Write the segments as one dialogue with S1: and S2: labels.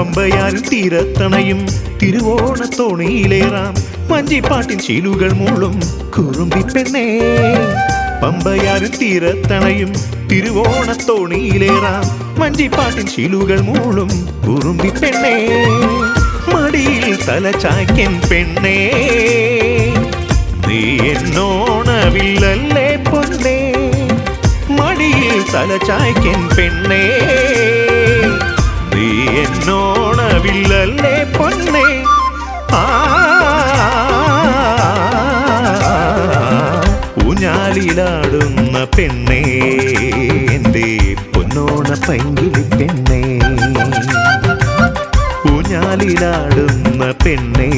S1: പമ്പയാരിൻ തീരത്തണയും തിരുവോണത്തോണിയിലേറാം വഞ്ചിപ്പാട്ടിൻ ശീലുകൾ മൂളും കുറുമ്പി പെണ്ണേ. പമ്പയാരിൻ തീരത്തണയും തിരുവോണത്തോണിയിലേറാം വഞ്ചിപ്പാട്ടിൻ ശീലുകൾ മൂളും കുറുമ്പി പെണ്ണേ. മടിയിൽ തല ചായ്ക്കൻ പെണ്ണേ, നീ എന്നോണവില്ലല്ലേ പൊന്നേ. മടിയിൽ തല ചായ്ക്കൻ പെണ്ണേ, നീ എന്നോണവില്ലല്ലേ പൊന്നേ. ഊഞ്ഞാലിലാടുന്ന പെണ്ണേ, എൻ്റെ പൊന്നോണ പൈങ്കിളി പെണ്ണേ. ഊഞ്ഞാലിലാടുന്ന പെണ്ണേ,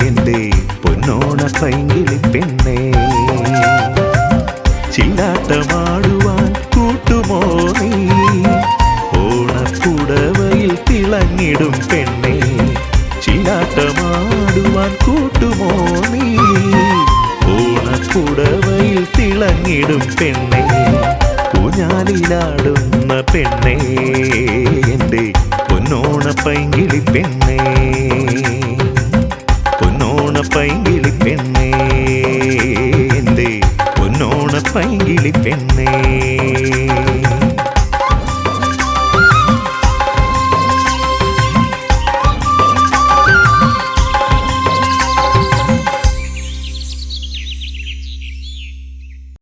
S1: എൻ്റെ പൊന്നോണ പൈങ്കിളി പെണ്ണേ. ചില്ലാട്ടമാടുവാൻ കൂട്ടുമോ നീ, ഓണപ്പുടവയിൽ തിളങ്ങിടും പെണ്ണേ. ചില്ലാട്ടമാടുവാൻ കൂട്ടുമോ നീ, ഓണപ്പുടവയിൽ തിളങ്ങിടും പെണ്ണേ. ഊഞ്ഞാലിലാടുന്ന പെണ്ണേ, എൻ്റെ പൊന്നോണ പൈങ്കിളി പെണ്ണേ.